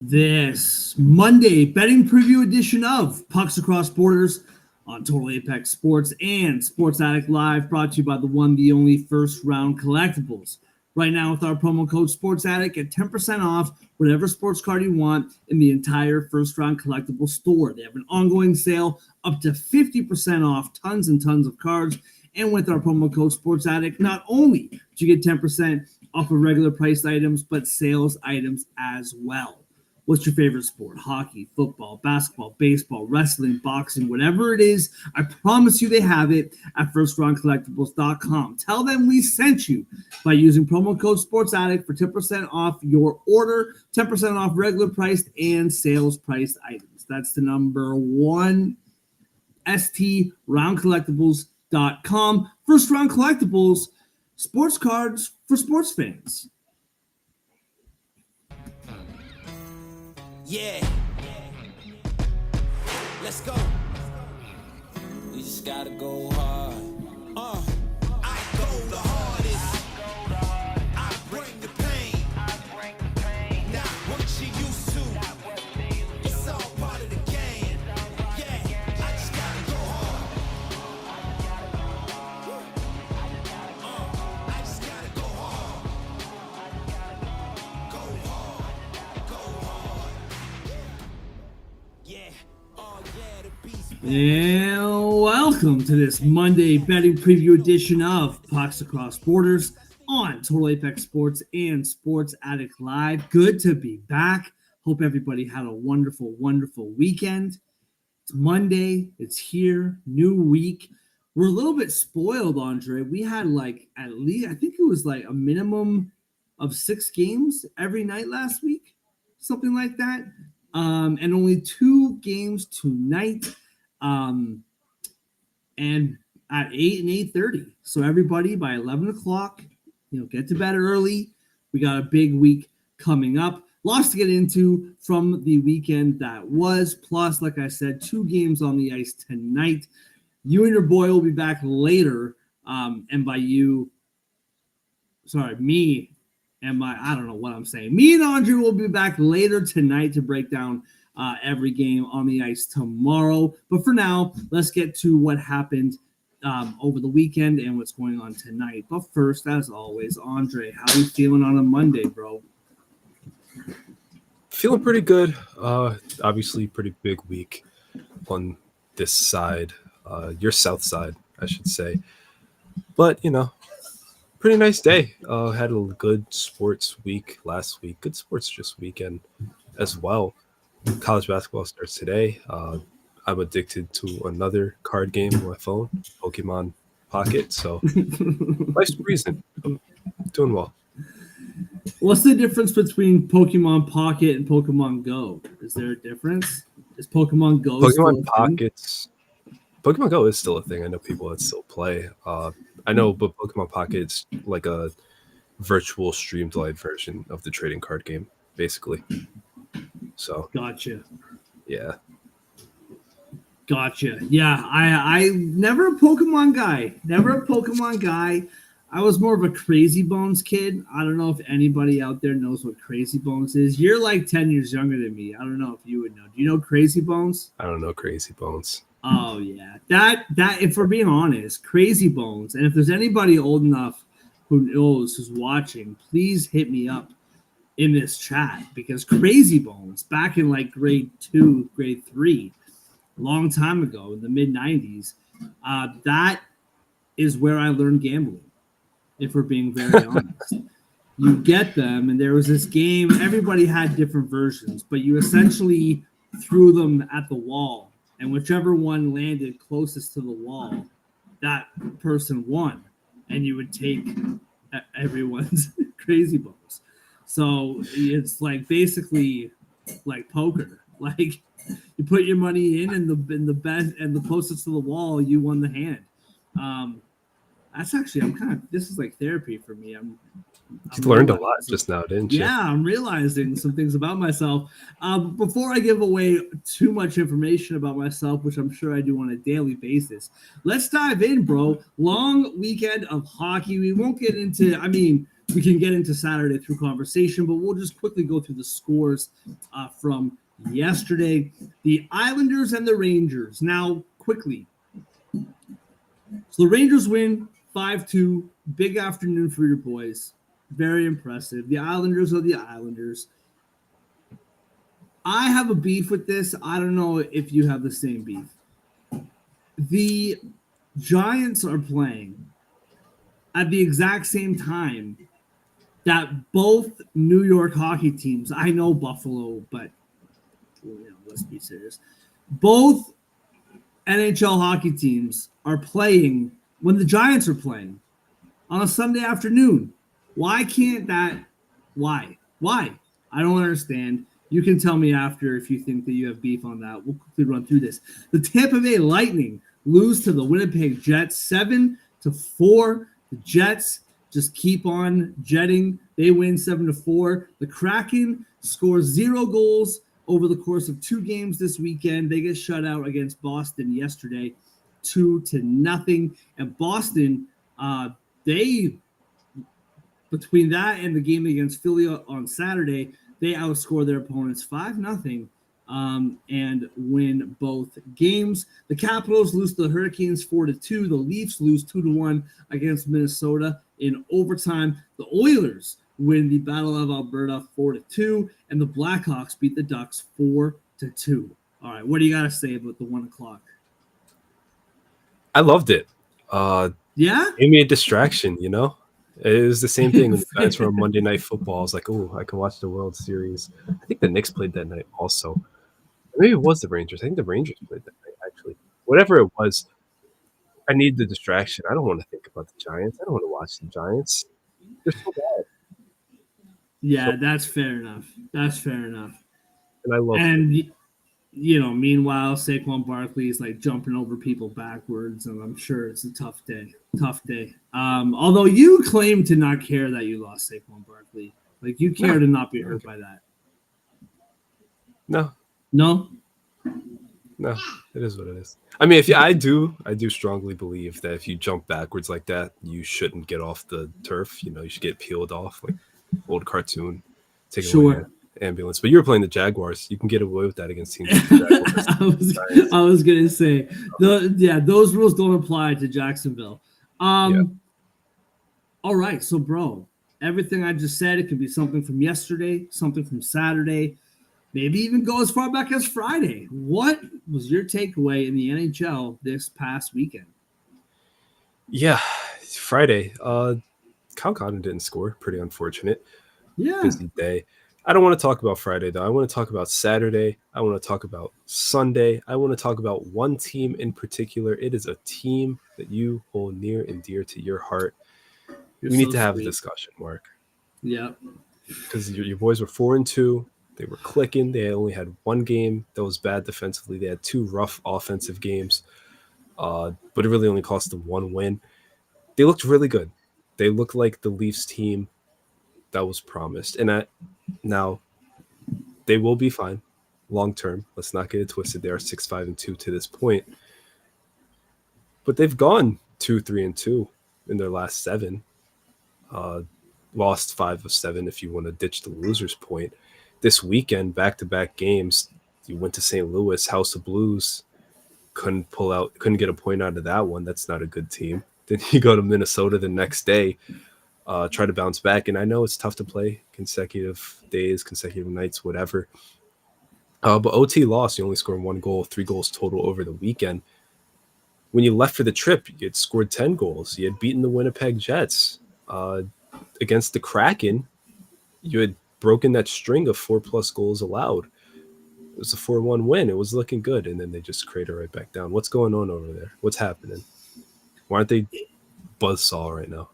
This Monday betting preview edition of Pucks Across Borders on Total Apex Sports and Sports Addict Live, brought to you by the one, the only First Round Collectibles. Right now with our promo code Sports Addict, get 10% off whatever sports card you want in the entire First Round Collectible store. They have an ongoing sale up to 50% off tons and tons of cards. And with our promo code Sports Addict, not only do you get 10% off of regular priced items, but sales items as well. What's your favorite sport? Hockey, football, basketball, baseball, wrestling, boxing, whatever it is, I promise you they have it at FirstRoundCollectibles.com. Tell them we sent you by using promo code SportsAddict for 10% off your order, 10% off regular priced and sales priced items. That's the number one, STRoundCollectibles.com. First Round Collectibles, sports cards for sports fans. Yeah. Let's go. We just gotta go hard. I go the hardest. I bring the pain. Not what you used to. It's all part of the game. Yeah. I just gotta go hard. I just gotta go hard. Go hard. Go hard. And welcome to this Monday betting preview edition of Pucks Across Borders on Total Apex Sports and Sports Addict Live. Good to be back. Hope everybody had a wonderful, wonderful weekend. It's Monday. It's here. New week. We're a little bit spoiled, Andre. We had at least, I think it was like a minimum of 6 games every night last week. Something like that. And only 2 games tonight. And at 8 and 8:30. So everybody by 11 o'clock, get to bed early. We got a big week coming up. Lots to get into from the weekend that was. Plus, like I said, 2 games on the ice tonight. You and your boy will be back later. And by you, me and I don't know what I'm saying. Me and Andre will be back later tonight to break down every game on the ice tomorrow. But for now, let's get to what happened over the weekend and what's going on tonight. But first, as always, Andre, how are you feeling on a Monday, bro? Feeling pretty good. Obviously, pretty big week on this side, your south side, I should say. But, pretty nice day. Had a good sports week last week. Good sports just weekend as well. College basketball starts today. I'm addicted to another card game on my phone, Pokemon Pocket. So life's breezing. I'm doing well. What's the difference between Pokemon Pocket and Pokemon Go? Is there a difference? Is Pokemon Go Pokemon Pockets? Pokemon Go is still a thing. I know people that still play. I know, but Pokemon Pocket's like a virtual streamlined version of the trading card game, basically. So gotcha. Yeah. Gotcha. Yeah, I never a Pokemon guy. I was more of a Crazy Bones kid. I don't know if anybody out there knows what Crazy Bones is. You're like 10 years younger than me. I don't know if you would know. Do you know Crazy Bones? I don't know Crazy Bones. Oh, yeah. That if we're being honest, Crazy Bones, and if there's anybody old enough who knows, who's watching, please hit me up in this chat, because Crazy Bones, back in like grade 2, grade 3, a long time ago in the mid-90s, that is where I learned gambling, if we're being very honest. You get them, and there was this game, everybody had different versions, but you essentially threw them at the wall, and whichever one landed closest to the wall, that person won, and you would take everyone's Crazy Bones. So it's like basically like poker. Like you put your money in, and the best and the closest to the wall, you won the hand. That's actually this is like therapy for me. You learned a lot just now, didn't you? Yeah, I'm realizing some things about myself. Before I give away too much information about myself, which I'm sure I do on a daily basis, let's dive in, bro. Long weekend of hockey. We won't get into, we can get into Saturday through conversation, but we'll just quickly go through the scores from yesterday. The Islanders and the Rangers. Now, quickly. So the Rangers win 5-2. Big afternoon for your boys. Very impressive. The Islanders are the Islanders. I have a beef with this. I don't know if you have the same beef. The Giants are playing at the exact same time that both New York hockey teams, I know Buffalo, but let's be serious. Both NHL hockey teams are playing when the Giants are playing on a Sunday afternoon. Why can't that? Why? I don't understand. You can tell me after if you think that you have beef on that. We'll quickly run through this. The Tampa Bay Lightning lose to the Winnipeg Jets 7-4. The Jets just keep on jetting. They win 7-4. The Kraken scores 0 goals over the course of 2 games this weekend. They get shut out against Boston yesterday, 2-0. And Boston, they between that and the game against Philly on Saturday, they outscore their opponents 5-0 and win both games. The Capitals lose to the Hurricanes 4-2. The Leafs lose 2-1 against Minnesota in overtime. The Oilers win the Battle of Alberta 4-2, and the Blackhawks beat the Ducks 4-2. All right, what do you got to say about the 1 o'clock? I loved it. Yeah? Gave me a distraction, you know? It was the same thing when the Giants were on Monday Night Football. I was like, oh, I can watch the World Series. I think the Knicks played that night also. Maybe it was the Rangers. I think the Rangers played that night, actually. Whatever it was, I need the distraction. I don't want to think about the Giants. I don't want to watch the Giants. They're so bad. Yeah, that's fair enough. And I love it. And, meanwhile, Saquon Barkley is like jumping over people backwards, and I'm sure it's a tough day. Although you claim to not care that you lost Saquon Barkley. Like, you care to not be hurt by that. No, it is what it is. I mean, I do strongly believe that if you jump backwards like that, you shouldn't get off the turf. You should get peeled off, like old cartoon. Sure. Ambulance, but you're playing the Jaguars. You can get away with that against teams like the I was gonna say, those rules don't apply to Jacksonville. All right, so bro, everything I just said, it could be something from yesterday, something from Saturday, maybe even go as far back as Friday. What was your takeaway in the NHL this past weekend? Yeah, Friday. Kyle Connor didn't score. Pretty unfortunate. Yeah. Busy day. I don't want to talk about Friday, though. I want to talk about Saturday. I want to talk about Sunday. I want to talk about one team in particular. It is a team that you hold near and dear to your heart. We need to have a discussion, Mark. Yeah. Because your boys were 4-2. They were clicking. They only had 1 game that was bad defensively. They had 2 rough offensive games. But it really only cost them 1 win. They looked really good. They looked like the Leafs team that was promised. And now, they will be fine long term. Let's not get it twisted. They are 6-5-2 to this point. But they've gone 2-3-2 in their last 7. Lost 5 of 7 if you want to ditch the loser's point. This weekend, back-to-back games, you went to St. Louis, House of Blues, couldn't get a point out of that one. That's not a good team. Then you go to Minnesota the next day, try to bounce back. And I know it's tough to play consecutive days, consecutive nights, whatever. But OT lost. You only scored 1 goal, 3 goals total over the weekend. When you left for the trip, you had scored 10 goals. You had beaten the Winnipeg Jets. Against the Kraken, you had broken that string of 4+ goals allowed. It was a 4-1 win. It was looking good. And then they just crater right back down. What's going on over there? What's happening? Why aren't they buzzsaw right now?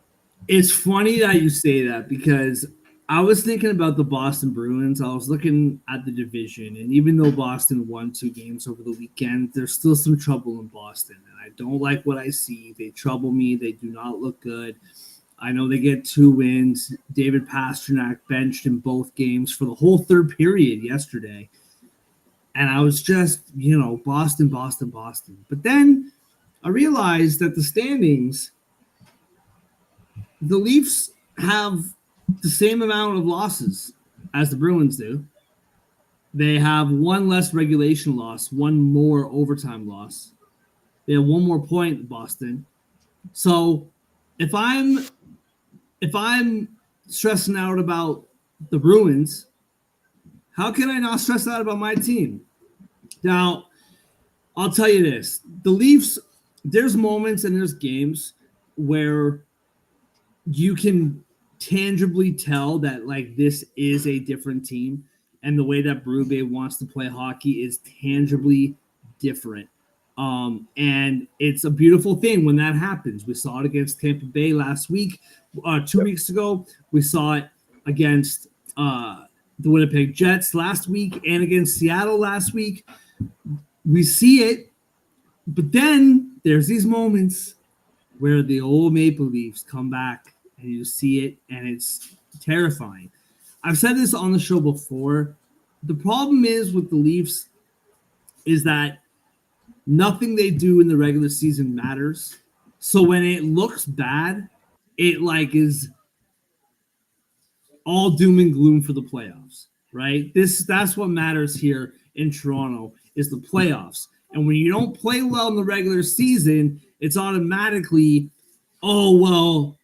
It's funny that you say that because I was thinking about the Boston Bruins. I was looking at the division, and even though Boston won 2 games over the weekend, there's still some trouble in Boston, and I don't like what I see. They trouble me. They do not look good. I know they get 2 wins. David Pastrnak benched in both games for the whole third period yesterday, and I was just, Boston. But then I realized that the standings, the Leafs have the same amount of losses as the Bruins do. They have one less regulation loss, one more overtime loss. They have one more point than Boston. So if I'm stressing out about the Bruins, how can I not stress out about my team? Now, I'll tell you this. The Leafs, there's moments and there's games where you can tangibly tell that like this is a different team, and the way that Berube wants to play hockey is tangibly different. And it's a beautiful thing when that happens. We saw it against Tampa Bay last week, 2 weeks ago. We saw it against the Winnipeg Jets last week and against Seattle last week. We see it, but then there's these moments where the old Maple Leafs come back and you see it, and it's terrifying. I've said this on the show before. The problem is with the Leafs is that nothing they do in the regular season matters. So when it looks bad, it like is all doom and gloom for the playoffs, right? That's what matters here in Toronto is the playoffs. And when you don't play well in the regular season, it's automatically, oh, well,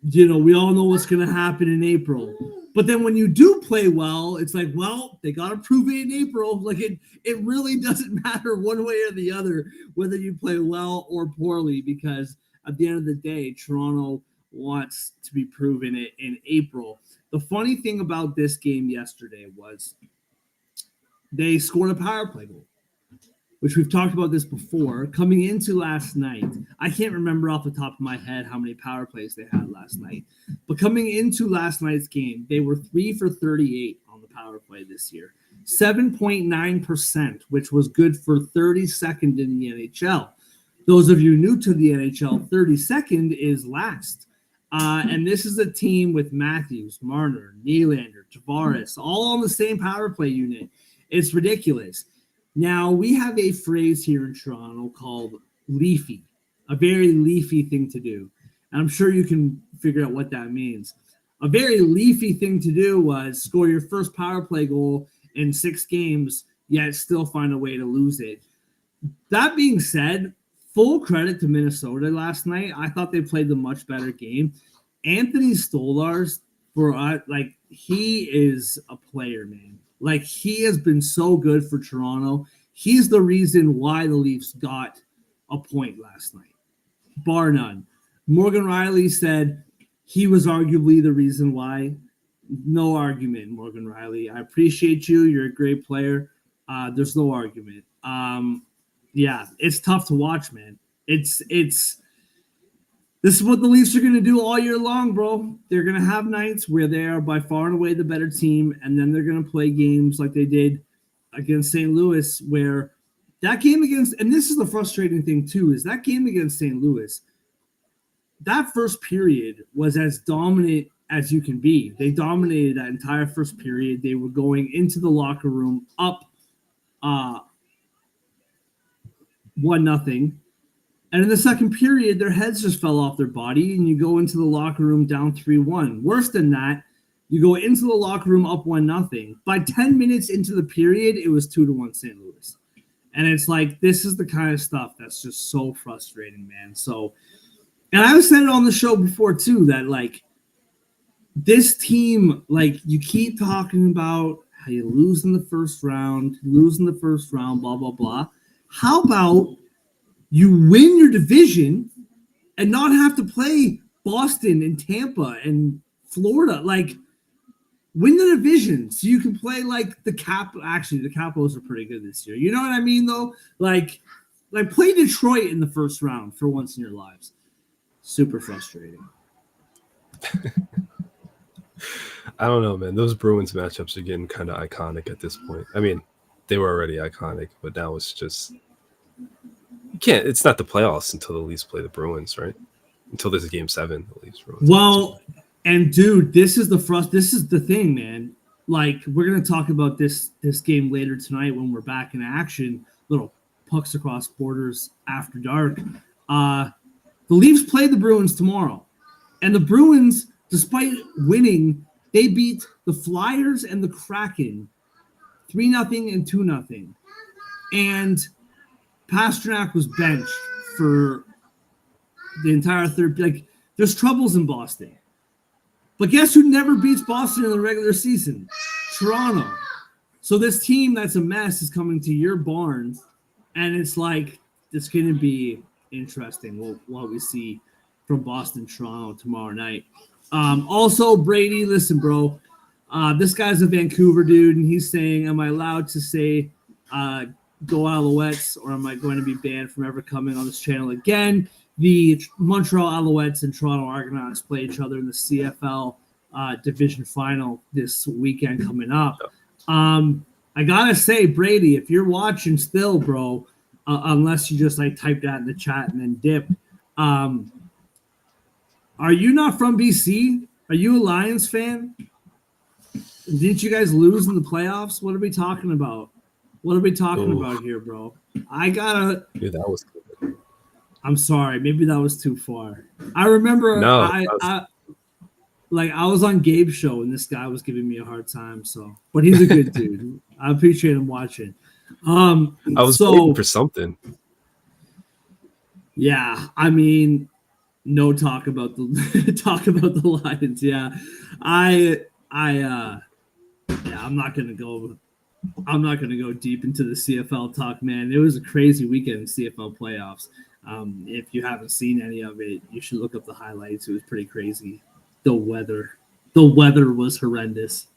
you know, we all know what's going to happen in April. But then when you do play well, it's like, well, they got to prove it in April. Like it really doesn't matter one way or the other whether you play well or poorly, because at the end of the day, Toronto wants to be proven it in April. The funny thing about this game yesterday was they scored a power play goal, which we've talked about this before. Coming into last night, I can't remember off the top of my head how many power plays they had last night, but coming into last night's game, they were 3 for 38 on the power play this year, 7.9%, which was good for 32nd in the NHL. Those of you new to the NHL, 32nd is last. And this is a team with Matthews, Marner, Nylander, Tavares, all on the same power play unit. It's ridiculous. Now, we have a phrase here in Toronto called leafy, a very leafy thing to do. And I'm sure you can figure out what that means. A very leafy thing to do was score your first power play goal in 6 games, yet still find a way to lose it. That being said, full credit to Minnesota last night. I thought they played the much better game. Anthony Stolarz, he is a player, man. Like, he has been so good for Toronto. He's the reason why the Leafs got a point last night, bar none. Morgan Riley said he was arguably the reason why. No argument, Morgan Riley. I appreciate you. You're a great player. There's no argument. Yeah, it's tough to watch, man. This is what the Leafs are going to do all year long, bro. They're going to have nights where they are by far and away the better team, and then they're going to play games like they did against St. Louis, where that game against, and this is the frustrating thing too, is that game against St. Louis, that first period was as dominant as you can be. They dominated that entire first period. They were going into the locker room up 1-0. And in the second period, their heads just fell off their body, and you go into the locker room down 3-1. Worse than that, you go into the locker room up 1-0. By 10 minutes into the period, it was 2-1 St. Louis. And it's like, this is the kind of stuff that's just so frustrating, man. So, and I've said it on the show before, too, that, like, this team, like, you keep talking about how you lose in the first round, blah, blah, blah. How about you win your division and not have to play Boston and Tampa and Florida? Like, win the division so you can play like the Actually, the Capitals are pretty good this year. You know what I mean, though? Like play Detroit in the first round for once in your lives. Super frustrating. I don't know, man. Those Bruins matchups are getting kind of iconic at this point. I mean, they were already iconic, but now it's just it's not the playoffs until the Leafs play the Bruins, right? Until there's a game 7, the Leafs Bruins. Well, and dude, this is the thing, man. Like, we're gonna talk about this game later tonight when we're back in action. Little pucks across borders after dark. The Leafs play the Bruins tomorrow, and the Bruins despite winning, they beat the Flyers and the Kraken 3-0 and 2-0. And Pasternak was benched for the entire third. Like, there's troubles in Boston. But guess who never beats Boston in the regular season? Toronto. So this team that's a mess is coming to your barn, and it's like it's going to be interesting what we see from Boston, Toronto tomorrow night. Also, Brady, listen, bro. This guy's a Vancouver dude, and he's saying, am I allowed to say go Alouettes, or am I going to be banned from ever coming on this channel again? The Montreal Alouettes and Toronto Argonauts play each other in the CFL division final this weekend coming up. I gotta say, Brady, if you're watching still, bro, unless you just like typed that in the chat and then dipped, are you not from BC? Are you a Lions fan? Didn't you guys lose in the playoffs? What are we talking about? What are we talking about here, bro? I gotta. Dude, that was good. I'm sorry, maybe that was too far. I remember I was on Gabe's show and this guy was giving me a hard time. So, but he's a good dude. I appreciate him watching. I was waiting for something. Yeah, I mean, no talk about the Lions. Yeah, I'm not gonna go deep into the CFL talk, man. It was a crazy weekend in CFL playoffs. If you haven't seen any of it, you should look up the highlights. It was pretty crazy. The weather was horrendous.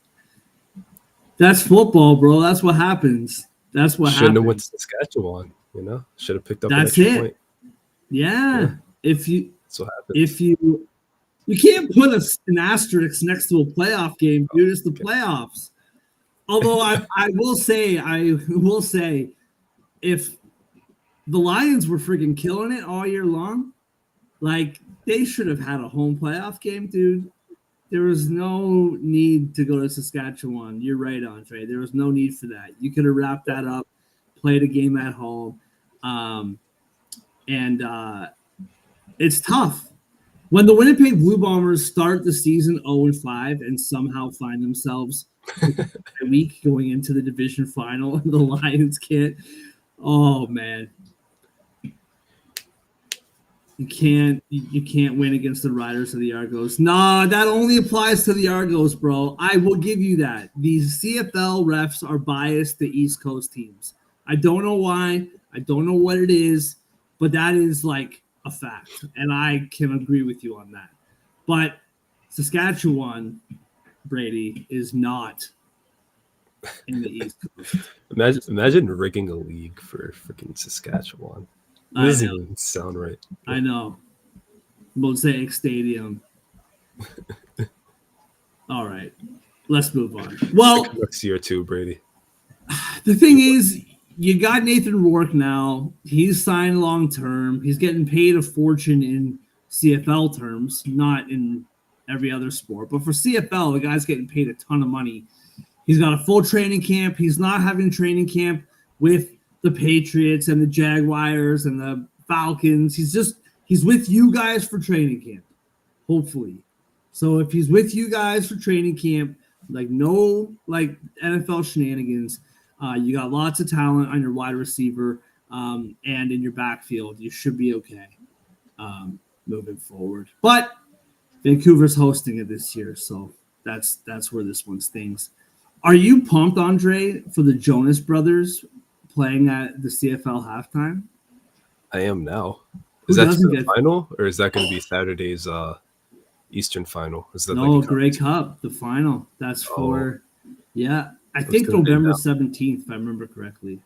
That's football, bro. That's what happens. That's what Shouldn't happens. have went to Saskatchewan, Should have picked up That's an extra it. point. Yeah. That's what happens. If you can't put an asterisk next to a playoff game, dude, it's the playoffs. Although I will say, if the Lions were freaking killing it all year long, like they should have had a home playoff game, dude. There was no need to go to Saskatchewan. You're right, Andre. There was no need for that. You could have wrapped that up, played a game at home, and it's tough. When the Winnipeg Blue Bombers start the season 0-5 and somehow find themselves a week going into the division final and the Lions can't, oh man. You can't win against the Riders of the Argos. Nah, that only applies to the Argos, bro. I will give you that. These CFL refs are biased to East Coast teams. I don't know why. I don't know what it is, but that is like a fact, and I can agree with you on that. But Saskatchewan, Brady, is not in the East Coast. Imagine rigging a league for freaking Saskatchewan. That doesn't even sound right. I know. Mosaic Stadium. All right. Let's move on. Well, next year too, Brady. The thing is, you got Nathan Rourke now. He's signed long term. He's getting paid a fortune in CFL terms, not in every other sport. But for CFL, the guy's getting paid a ton of money. He's got a full training camp. He's not having training camp with the Patriots and the Jaguars and the Falcons. He's with you guys for training camp, hopefully. So if he's with you guys for training camp, no NFL shenanigans, you got lots of talent on your wide receiver and in your backfield. You should be okay moving forward. But Vancouver's hosting it this year, so that's where this one stings. Are you pumped, Andre, for the Jonas Brothers playing at the CFL halftime? I am now. Is that the final, or is that going to be Saturday's Eastern final? Is that Grey Cup, the final? That's for I think November 17th, if I remember correctly.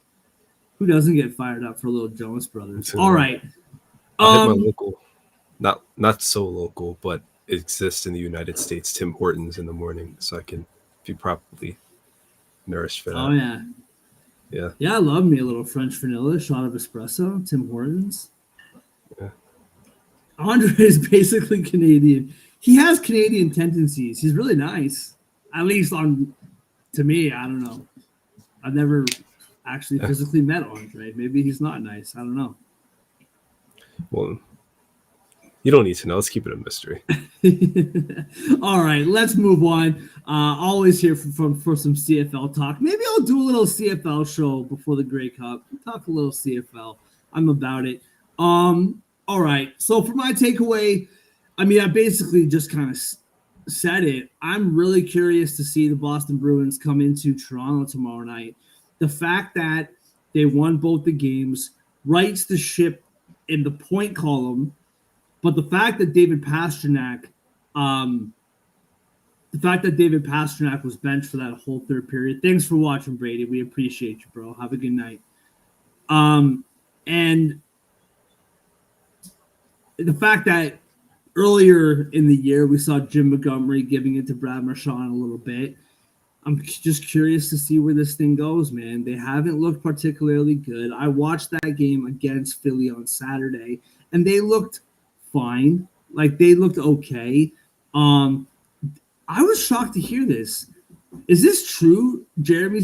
Who doesn't get fired up for a little Jonas Brothers? All right. I hit my local, not so local, but it exists in the United States, Tim Hortons in the morning, so I can be properly nourished for that. Oh yeah. Yeah, I love me a little French vanilla, shot of espresso, Tim Hortons. Yeah. Andre is basically Canadian. He has Canadian tendencies. He's really nice. At least to me, I don't know. I've never actually physically met Andre. Maybe he's not nice. I don't know. Well, You don't need to know. Let's keep it a mystery. All right, let's move on. Always here for some CFL talk. Maybe I'll do a little CFL show before the Grey Cup. Talk a little CFL. I'm about it. All right. So for my takeaway, I mean, I basically just kind of said it. I'm really curious to see the Boston Bruins come into Toronto tomorrow night. The fact that they won both the games rights the ship in the point column. But the fact that David Pastrnak was benched for that whole third period. Thanks for watching, Brady. We appreciate you, bro. Have a good night. And the fact that earlier in the year we saw Jim Montgomery giving it to Brad Marchand a little bit. I'm just curious to see where this thing goes, man. They haven't looked particularly good. I watched that game against Philly on Saturday, and they looked fine. Like, they looked okay. I was shocked to hear this. Is this true? Jeremy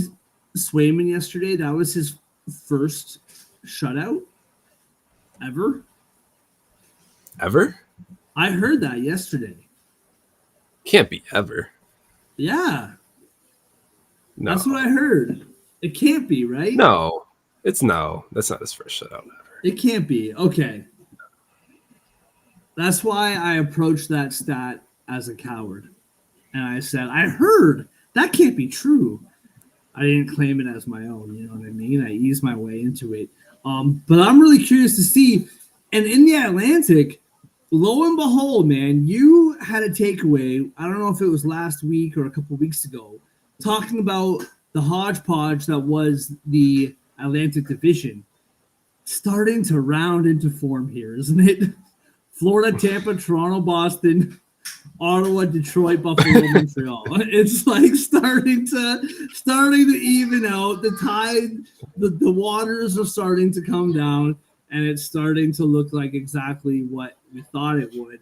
Swayman yesterday, that was his first shutout ever? Ever? I heard that yesterday. Can't be ever. Yeah. No. That's what I heard. It can't be, right? No. That's not his first shutout ever. It can't be. Okay. That's why I approached that stat as a coward. And I said, I heard. That can't be true. I didn't claim it as my own. You know what I mean? I eased my way into it. But I'm really curious to see. And in the Atlantic, lo and behold, man, you had a takeaway. I don't know if it was last week or a couple weeks ago, talking about the hodgepodge that was the Atlantic Division. Starting to round into form here, isn't it? Florida, Tampa, Toronto, Boston, Ottawa, Detroit, Buffalo, Montreal. It's like starting to even out. The tide, the waters are starting to come down, and it's starting to look like exactly what we thought it would.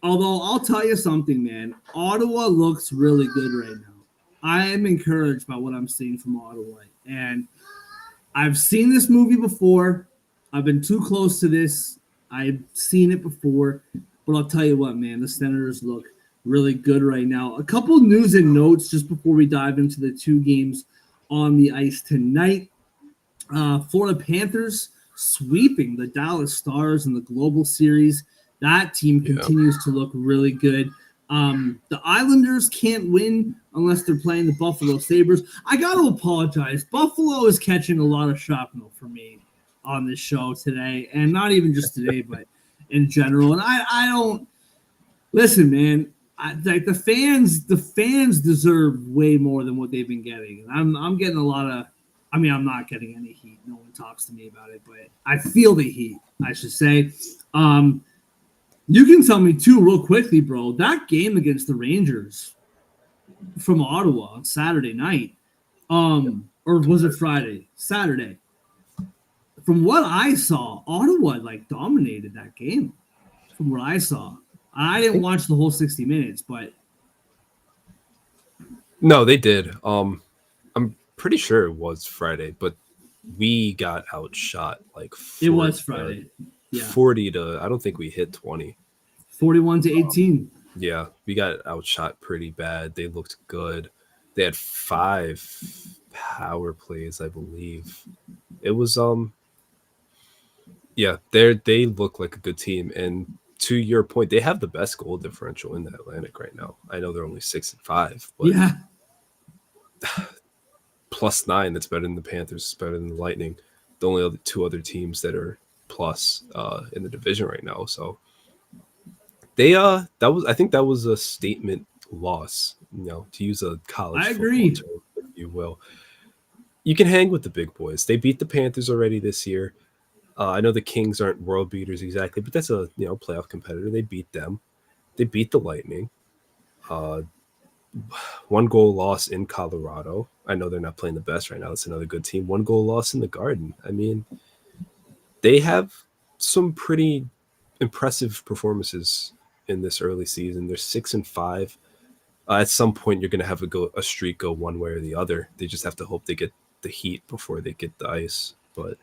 Although I'll tell you something, man, Ottawa looks really good right now. I am encouraged by what I'm seeing from Ottawa, and I've seen this movie before. I've been too close to this. I've seen it before, but I'll tell you what, man, the Senators look really good right now. A couple news and notes just before we dive into the two games on the ice tonight. Florida Panthers sweeping the Dallas Stars in the Global Series. That team continues to look really good. The Islanders can't win unless they're playing the Buffalo Sabres. I got to apologize. Buffalo is catching a lot of shrapnel for me on this show today, and not even just today, but in general. And I don't listen, man. Like the fans deserve way more than what they've been getting. And I'm getting a lot of. I mean, I'm not getting any heat. No one talks to me about it, but I feel the heat, I should say. You can tell me too, real quickly, bro. That game against the Rangers from Ottawa on Saturday night, or was it Friday? Saturday. From what I saw, Ottawa dominated that game. From what I saw, I didn't watch the whole 60 minutes, but no, they did. I'm pretty sure it was Friday, but we got outshot like 40, it was Friday. Yeah, 40 to I don't think we hit 20. 41 to 18. Yeah, we got outshot pretty bad. They looked good. They had 5 power plays, I believe. It was yeah, they look like a good team. And to your point, they have the best goal differential in the Atlantic right now. I know they're only 6-5, but yeah, +9. That's better than the Panthers. It's better than the Lightning. The only two other teams that are plus in the division right now. So they I think that was a statement loss. To use a college. I agree. Term, if you will. You can hang with the big boys. They beat the Panthers already this year. I know the Kings aren't world beaters exactly, but that's a playoff competitor. They beat them. They beat the Lightning. 1 goal loss in Colorado. I know they're not playing the best right now. That's another good team. 1 goal loss in the Garden. I mean, they have some pretty impressive performances in this early season. They're 6-5. At some point, you're going to have a streak go one way or the other. They just have to hope they get the heat before they get the ice. But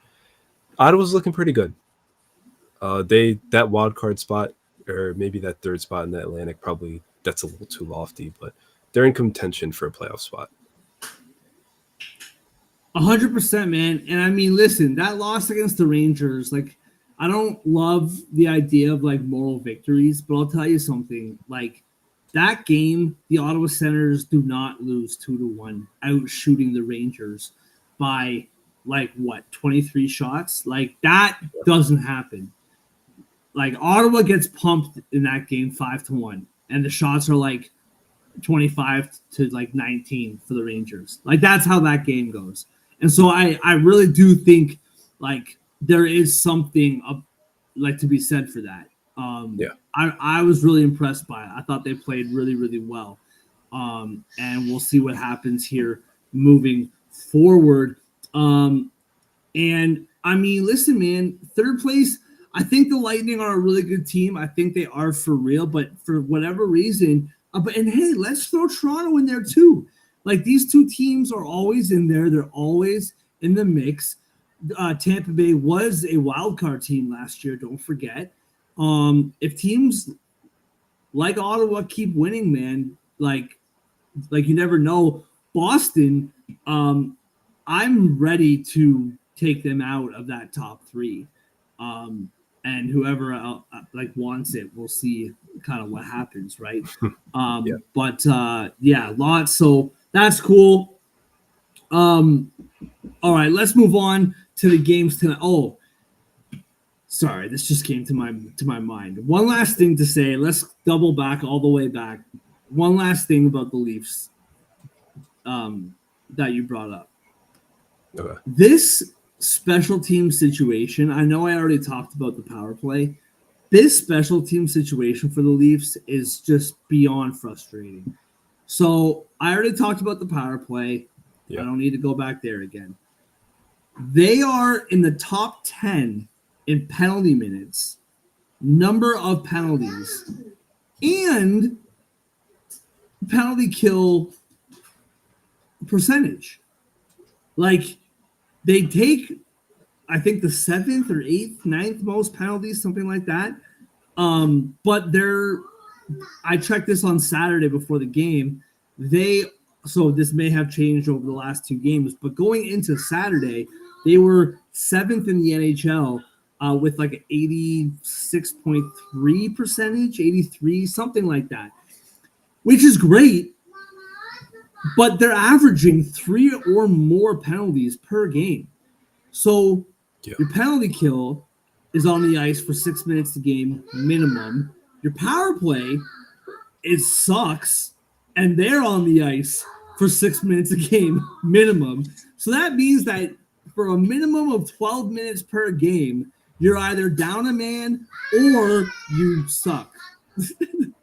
Ottawa's looking pretty good. That wild card spot or maybe that third spot in the Atlantic, probably that's a little too lofty, but they're in contention for a playoff spot. 100%, man. And I mean, listen, that loss against the Rangers, like, I don't love the idea of like moral victories, but I'll tell you something. Like, that game, the Ottawa Senators do not lose 2-1, out shooting the Rangers by like what, 23 shots? Like, that doesn't happen. Like, Ottawa gets pumped in that game 5-1, and the shots are like 25 to like 19 for the Rangers. Like, that's how that game goes. And so I really do think like there is something like to be said for that. I was really impressed by it. I thought they played really, really well. And we'll see what happens here moving forward. And I mean, listen, man, third place, I think the Lightning are a really good team. I think they are for real, but for whatever reason, and hey, let's throw Toronto in there too. Like, these two teams are always in there. They're always in the mix. Tampa Bay was a wild card team last year. Don't forget. If teams like Ottawa keep winning, man, like you never know. Boston, I'm ready to take them out of that top three. And whoever like wants it, we'll see kind of what happens, right? But lots. So that's cool. All right, let's move on to the games tonight. Oh, sorry, this just came to my mind. One last thing to say. Let's double back all the way back. One last thing about the Leafs that you brought up. Okay. This special team situation, I know I already talked about the power play. This special team situation for the Leafs is just beyond frustrating. So I already talked about the power play. I don't need to go back there again. They are in the top 10 in penalty minutes, number of penalties, and penalty kill percentage. Like, they take, I think, the 7th or 8th, 9th most penalties, something like that. But I checked this on Saturday before the game. So this may have changed over the last two games, but going into Saturday, they were 7th in the NHL with like an 86.3 percentage, 83, something like that, which is great. But they're averaging 3 or more penalties per game. So your penalty kill is on the ice for 6 minutes a game minimum. Your power play, it sucks, and they're on the ice for 6 minutes a game minimum. So that means that for a minimum of 12 minutes per game, you're either down a man or you suck.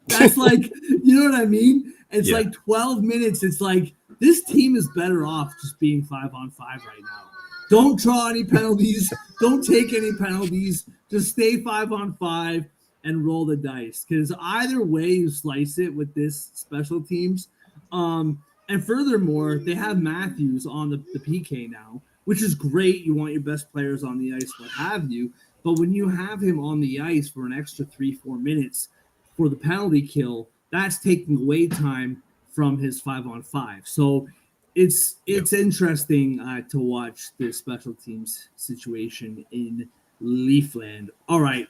That's like, you know what I mean? It's like 12 minutes. It's like, this team is better off just being 5-on-5 right now. Don't draw any penalties. Don't take any penalties. Just stay 5-on-5 and roll the dice. Because either way you slice it with this special teams. And furthermore, they have Matthews on the PK now, which is great. You want your best players on the ice, what have you. But when you have him on the ice for an extra 3-4 minutes for the penalty kill, that's taking away time from his 5-on-5. So it's interesting to watch this special teams situation in Leafland. All right,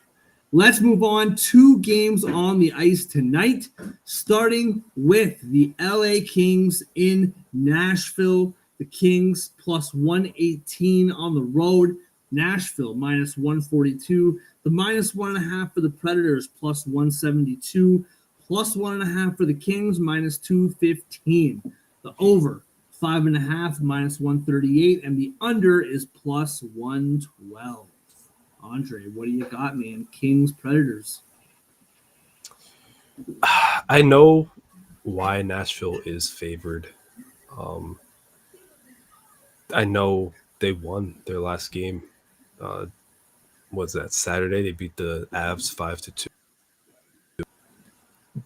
let's move on. 2 games on the ice tonight, starting with the LA Kings in Nashville. The Kings plus 118 on the road. Nashville minus 142. The minus 1.5 for the Predators plus 172. Plus 1.5 for the Kings, minus 215. The over, 5.5, minus 138. And the under is plus 112. Andre, what do you got, man? Kings, Predators. I know why Nashville is favored. I know they won their last game. Was that Saturday? They beat the Avs 5-2.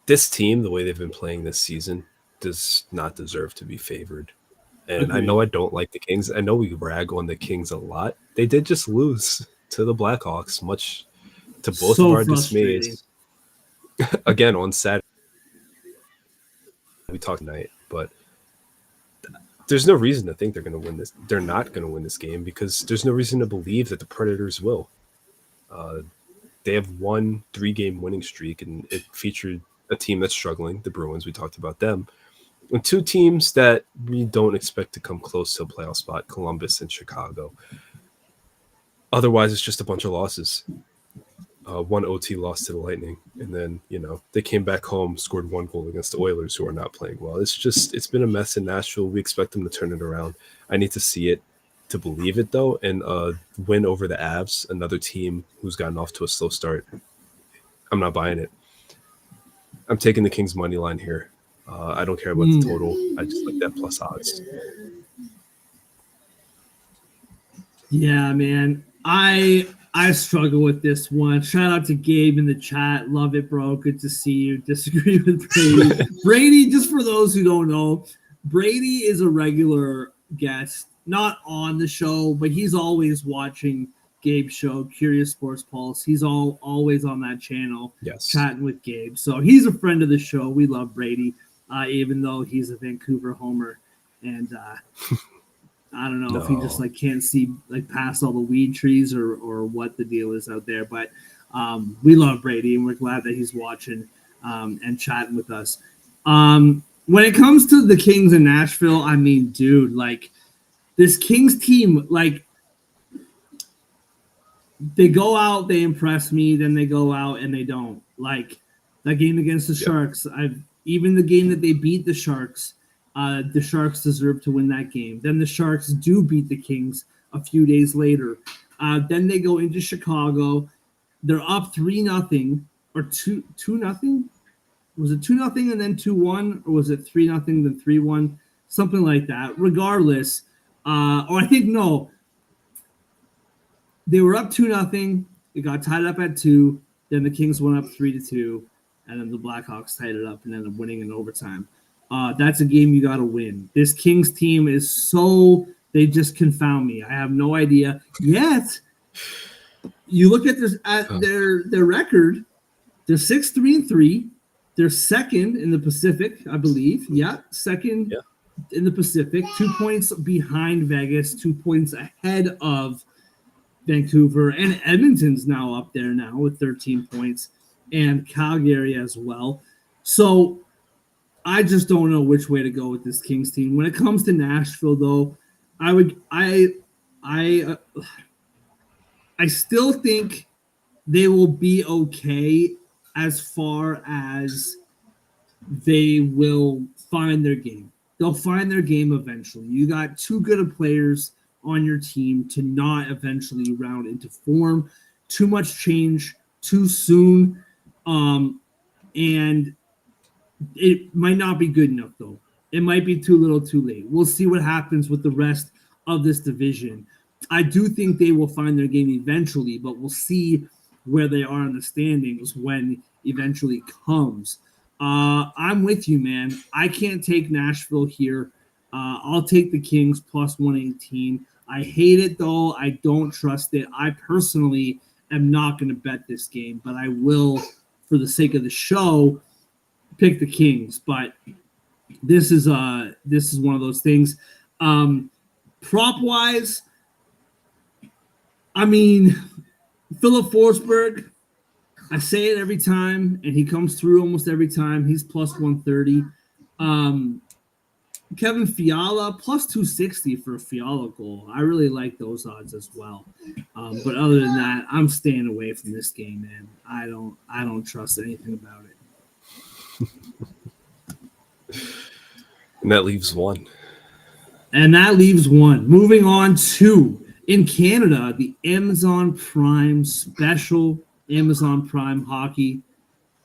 This team, the way they've been playing this season, does not deserve to be favored. And I know I don't like the Kings. I know we rag on the Kings a lot. They did just lose to the Blackhawks, much to both of our dismays. again on Saturday. We talked tonight, but there's no reason to think they're going to win this. They're not going to win this game because there's no reason to believe that the Predators will. They have won 3-game winning streak, and it featured a team that's struggling, the Bruins. We talked about them. And 2 teams that we don't expect to come close to a playoff spot, Columbus and Chicago. Otherwise, it's just a bunch of losses. 1 OT loss to the Lightning, and then they came back home, scored 1 goal against the Oilers, who are not playing well. It's been a mess in Nashville. We expect them to turn it around. I need to see it to believe it, though, and win over the Avs, another team who's gotten off to a slow start. I'm not buying it. I'm taking the Kings money line here. I don't care about the total. I just like that plus odds. Yeah, man. I struggle with this one. Shout out to Gabe in the chat. Love it, bro. Good to see you. Disagree with Brady. Brady, just for those who don't know, Brady is a regular guest, not on the show, but he's always watching Gabe's show, Curious Sports Pulse. He's always on that channel, chatting with Gabe. So he's a friend of the show. We love Brady, even though he's a Vancouver homer. And I don't know if he just can't see past all the weed trees or what the deal is out there. But we love Brady, and we're glad that he's watching and chatting with us. When it comes to the Kings in Nashville, I mean, dude, this Kings team, they go out, they impress me, then they go out and they don't. That game against the Sharks, even the game that they beat the Sharks, the Sharks deserve to win that game. Then the Sharks do beat the Kings a few days later. Then they go into Chicago. They're up 3-0 or 2-0. Was it 2-0 and then 2-1, or was it 3-0 then 3-1? Something like that. Regardless, or I think no. They were up 2-0. It got tied up at 2. Then the Kings went up 3-2, and then the Blackhawks tied it up and ended up winning in overtime. That's a game you got to win. This Kings team is they just confound me. I have no idea. Yet, you look at this their record, they're 6-3-3. They're second in the Pacific, I believe. Yeah, second in the Pacific. 2 points behind Vegas, 2 points ahead of Vancouver. And Edmonton's now up there now with 13 points. And Calgary as well. So I just don't know which way to go with this Kings team. When it comes to Nashville, though, I still think they will be okay as far as they will find their game. They'll find their game eventually. You got too good of players on your team to not eventually round into form. Too much change too soon. And it might not be good enough, though. It might be too little too late. We'll see what happens with the rest of this division. I do think they will find their game eventually, but we'll see where they are in the standings when eventually comes. I'm with you, man. I can't take Nashville here. I'll take the Kings plus 118. I hate it, though. I don't trust it. I personally am not going to bet this game, but I will, for the sake of the show, pick the Kings. But this is one of those things. Prop wise, I mean, Philip Forsberg, I say it every time, and he comes through almost every time. He's plus 130. Kevin Fiala plus 260 for a Fiala goal. I really like those odds as well. But other than that, I'm staying away from this game, man. I don't trust anything about it. And that leaves one. Moving on to, in Canada, the Amazon Prime special, Amazon Prime hockey,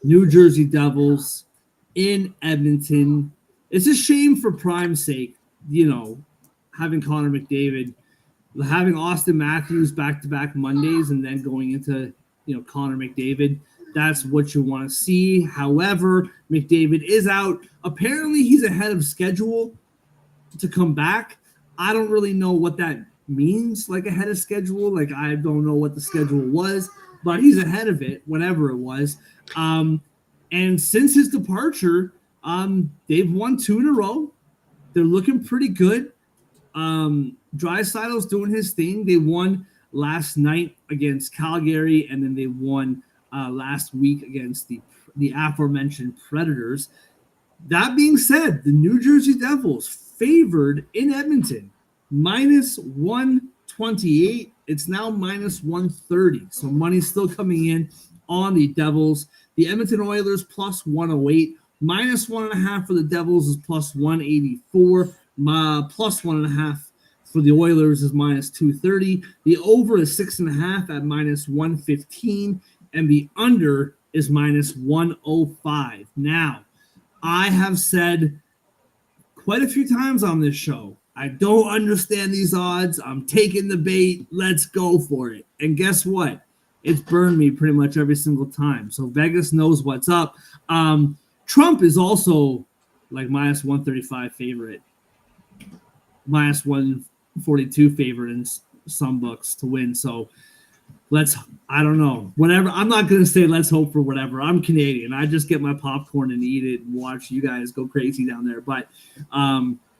New Jersey Devils in Edmonton. It's a shame for Prime's sake, having Connor McDavid, having Austin Matthews back-to-back Mondays and then going into, Connor McDavid. That's what you want to see. However, McDavid is out. Apparently, he's ahead of schedule to come back. I don't really know what that means, ahead of schedule. I don't know what the schedule was, but he's ahead of it, whatever it was. And since his departure, they've won 2 in a row. They're looking pretty good. Draisaitl's doing his thing. They won last night against Calgary, and then they won last week against the aforementioned Predators. That being said, the New Jersey Devils favored in Edmonton, minus 128. It's now minus 130. So money's still coming in on the Devils. The Edmonton Oilers plus 108. Minus 1.5 for the Devils is plus 184. Plus 1.5 for the Oilers is minus 230. The over is 6.5 at minus 115. And the under is minus 105. Now, I have said quite a few times on this show, I don't understand these odds. I'm taking the bait. Let's go for it. And guess what? It's burned me pretty much every single time. So Vegas knows what's up. Trump is also like minus 135 favorite, minus 142 favorite in some books to win. So I don't know. Whatever. I'm not going to say let's hope for whatever. I'm Canadian. I just get my popcorn and eat it and watch you guys go crazy down there. But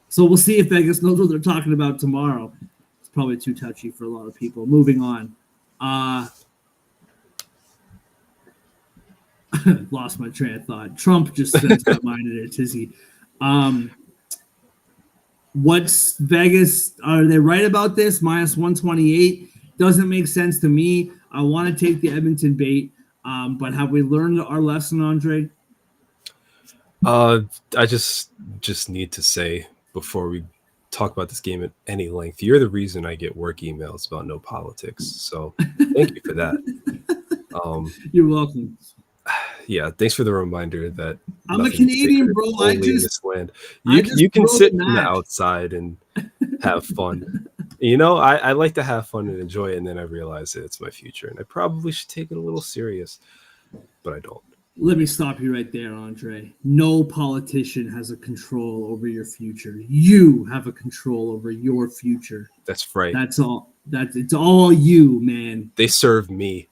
so we'll see if Vegas knows what they're talking about tomorrow. It's probably too touchy for a lot of people. Moving on. Lost my train of thought. Trump just sent my mind in a tizzy. What's Vegas? Are they right about this? Minus 128 doesn't make sense to me. I want to take the Edmonton bait, but have we learned our lesson, Andre? I just need to say before we talk about this game at any length, you're the reason I get work emails about no politics. So thank you for that. You're welcome. Yeah, thanks for the reminder that I'm a Canadian, bro. I just in this land. You can sit in the outside and have fun. You know, I like to have fun and enjoy it, and then I realize that it's my future, and I probably should take it a little serious, but I don't. Let me stop you right there, Andre. No politician has a control over your future. You have a control over your future. That's right. That's all. It's all you, man. They serve me.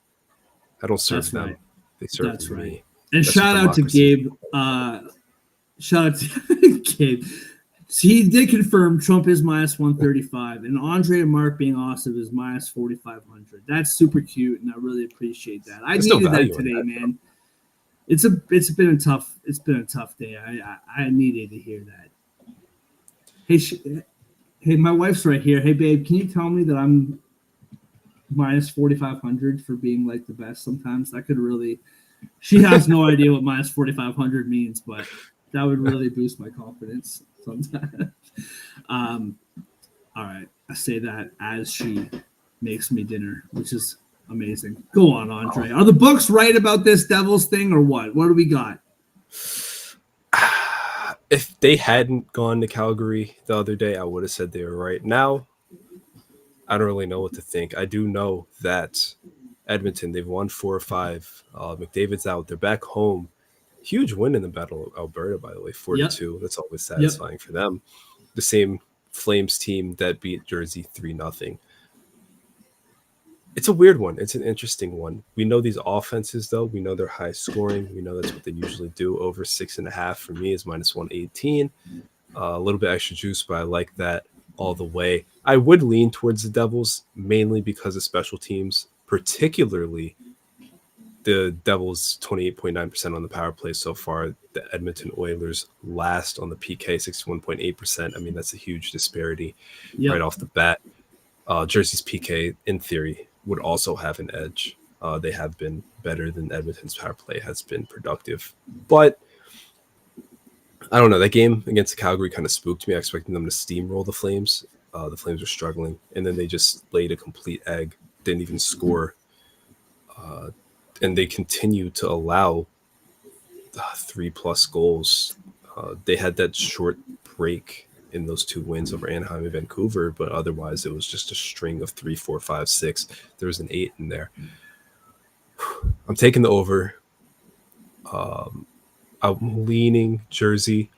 I don't serve That's them. Right. They serve That's me. Right. And That's shout out to Gabe. Shout out to Gabe. He did confirm Trump is minus 135, and Andre and Mark being awesome is minus 4,500. That's super cute, and I really appreciate that. I needed that today, man. It's been a tough day. I needed to hear that. Hey, my wife's right here. Hey, babe, can you tell me that I'm minus 4,500 for being like the best? Sometimes that could really. She has no idea what minus 4,500 means, but that would really boost my confidence sometimes. All right, I say that as she makes me dinner, which is amazing. Go on, Andre. Are the books right about this Devils thing or what? What do we got? If they hadn't gone to Calgary the other day, I would have said they were right. Now, I don't really know what to think. I do know that Edmonton, they've won 4 or 5. McDavid's out. They're back home. Huge win in the Battle of Alberta, by the way, 4-2. Yep. That's always satisfying for them. The same Flames team that beat Jersey 3-0. It's a weird one. It's an interesting one. We know these offenses, though. We know they're high scoring. We know that's what they usually do. Over 6.5 for me is minus 118. A little bit extra juice, but I like that all the way. I would lean towards the Devils, mainly because of special teams, particularly the Devils 28.9% on the power play so far. The Edmonton Oilers last on the PK, 61.8%. I mean, that's a huge disparity right off the bat. Jersey's PK, in theory, would also have an edge. They have been better than Edmonton's power play has been productive. But I don't know. That game against Calgary kind of spooked me. I expected them to steamroll the Flames. The Flames were struggling, and then they just laid a complete egg. Didn't even score. And they continue to allow 3+ goals. They had that short break in those 2 wins over Anaheim and Vancouver, but otherwise it was just a string of 3, 4, 5, 6. There was an 8 in there. I'm taking the over. I'm leaning Jersey,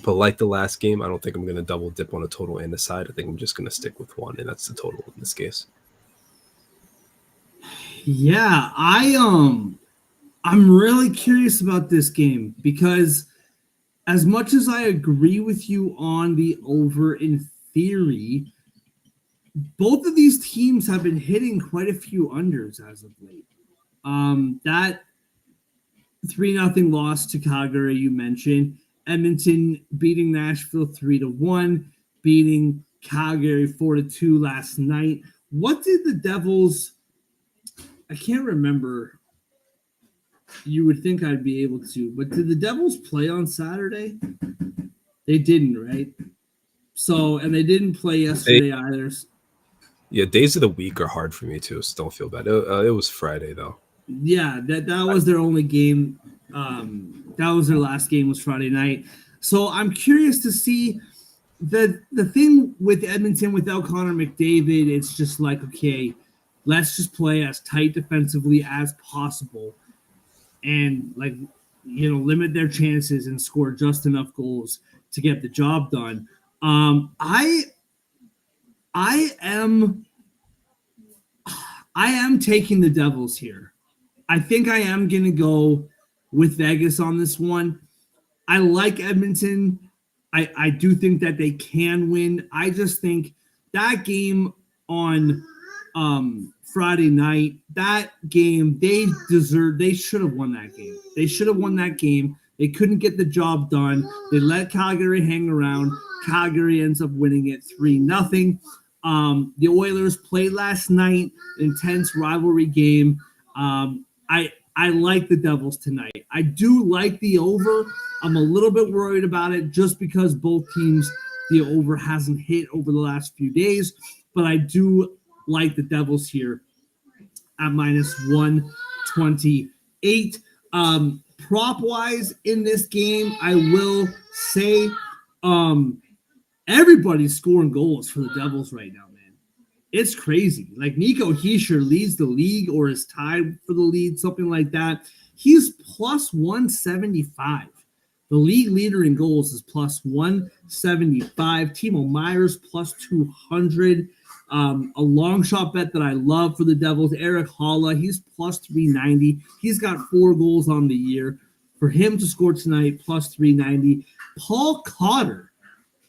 but like the last game, I don't think I'm going to double dip on a total and a side. I think I'm just going to stick with one, and that's the total in this case. Yeah, I'm I'm really curious about this game because as much as I agree with you on the over in theory, both of these teams have been hitting quite a few unders as of late. That 3-0 loss to Calgary you mentioned, Edmonton beating Nashville 3-1, beating Calgary 4-2 last night. What did the Devils? I can't remember. You would think I'd be able to, but did the Devils play on Saturday? They didn't, right? So, and they didn't play yesterday either. Yeah, days of the week are hard for me too, so don't feel bad. It was Friday though. Yeah, that was their only game. That was their last game was Friday night. So I'm curious to see the thing with Edmonton without Connor McDavid. It's just like, okay, let's just play as tight defensively as possible, and limit their chances and score just enough goals to get the job done. I am taking the Devils here. I think I am going to go with Vegas on this one. I like Edmonton. I do think that they can win. I just think that game on Friday night, that game, they should have won that game. They should have won that game. They couldn't get the job done. They let Calgary hang around. Calgary ends up winning it 3-0. The Oilers played last night, intense rivalry game. I like the Devils tonight. I do like the over. I'm a little bit worried about it just because both teams, the over hasn't hit over the last few days. But I do like the Devils here at minus 128. Prop-wise in this game, I will say everybody's scoring goals for the Devils right now, man. It's crazy. Like Nico Hischier leads the league or is tied for the lead, something like that. He's plus 175. The league leader in goals is plus 175. Timo Meyer's plus 200. A long shot bet that I love for the Devils, Eric Holla, he's plus 390. He's got 4 goals on the year. For him to score tonight, plus 390. Paul Cotter,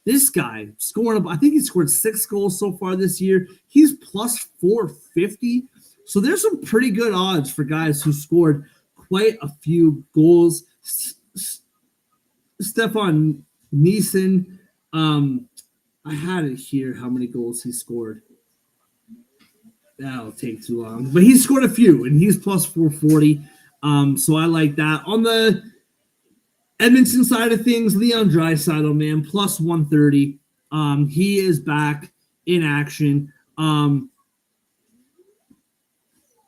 this guy scoring, I think he scored 6 goals so far this year. He's plus 450. So there's some pretty good odds for guys who scored quite a few goals. Stefan Neeson, I had it here, how many goals he scored. That'll take too long. But he scored a few, and he's plus 440. So I like that. On the Edmonton side of things, Leon Draisaitl, man, plus 130. He is back in action.